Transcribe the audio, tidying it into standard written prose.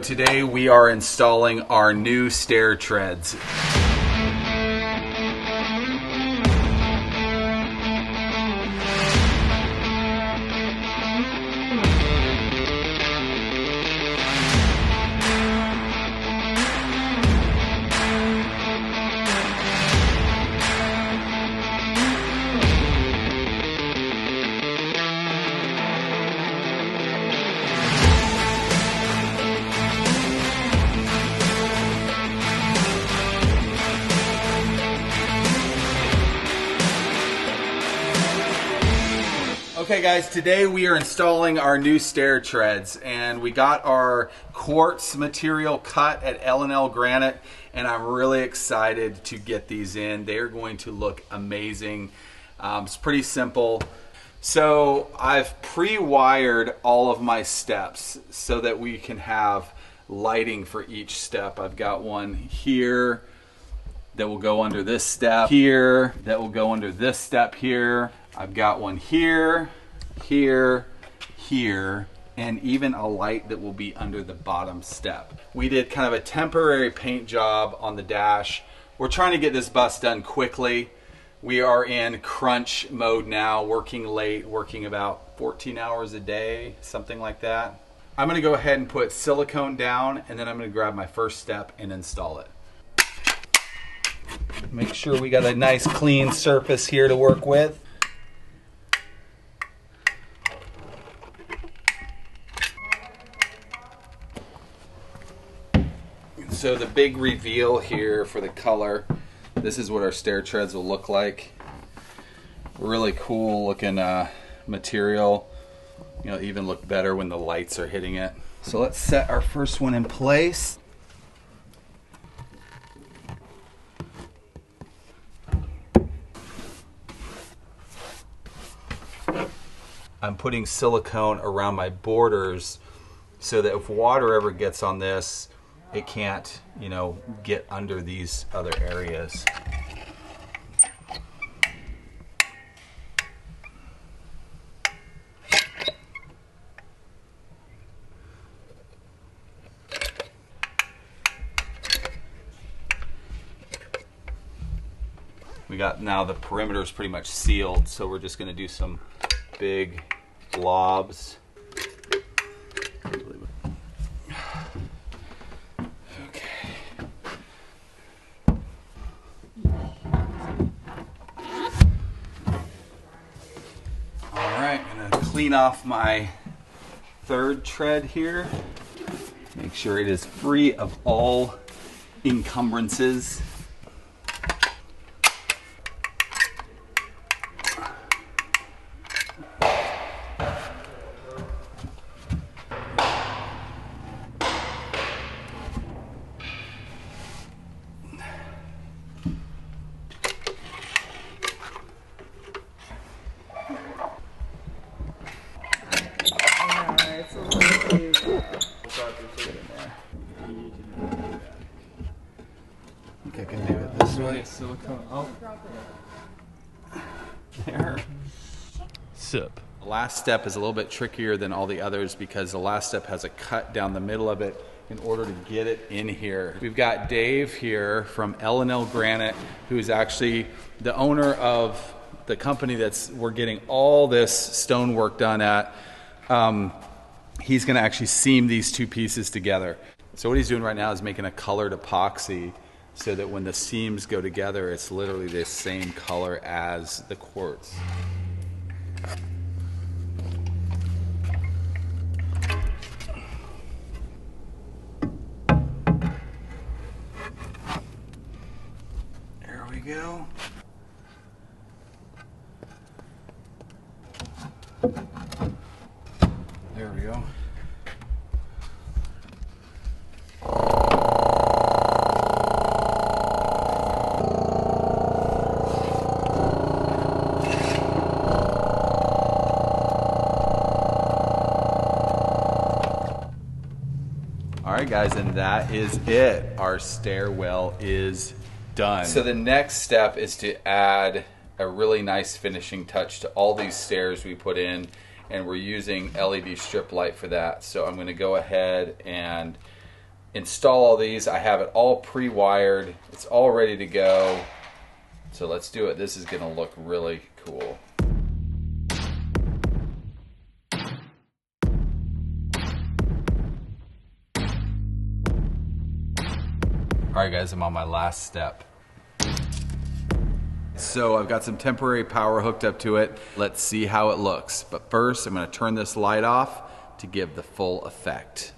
Today we are installing our new stair treads. Okay guys, today we are installing our new stair treads, and we got our quartz material cut at L&L Granite, and I'm really excited to get these in. They are going to look amazing. It's pretty simple. So I've pre-wired all of my steps so that we can have lighting for each step. I've got one here that will go under this step, here that will go under this step here. I've got one here, here, here, and even a light that will be under the bottom step. We did kind of a temporary paint job on the dash. We're trying to get this bus done quickly. We are in crunch mode now, working late, working about 14 hours a day, something like that. I'm gonna go ahead and put silicone down, and then I'm gonna grab my first step and install it. Make sure we got a nice clean surface here to work with. So the big reveal here for the color, this is what our stair treads will look like. Really cool looking material. You know, even look better when the lights are hitting it. So let's set our first one in place. I'm putting silicone around my borders so that if water ever gets on this, it can't, you know, get under these other areas. We got, now the perimeter is pretty much sealed, so we're just going to do some big blobs. Clean off my third tread here. Make sure it is free of all encumbrances. I think I can do it this way. Silicone. Oh. There. Sip. The last step is a little bit trickier than all the others because the last step has a cut down the middle of it in order to get it in here. We've got Dave here from L&L Granite, who's actually the owner of the company we're getting all this stonework done at. He's going to actually seam these two pieces together. So what he's doing right now is making a colored epoxy so that when the seams go together, it's literally the same color as the quartz. There we go. There we go. Alright guys, and that is it. Our stairwell is done. So the next step is to add a really nice finishing touch to all these stairs we put in, and we're using LED strip light for that. So I'm going to go ahead and install all these. I have it all pre-wired. It's all ready to go. So let's do it. This is gonna look really cool. All right guys, I'm on my last step. So I've got some temporary power hooked up to it. Let's see how it looks. But first, I'm gonna turn this light off to give the full effect.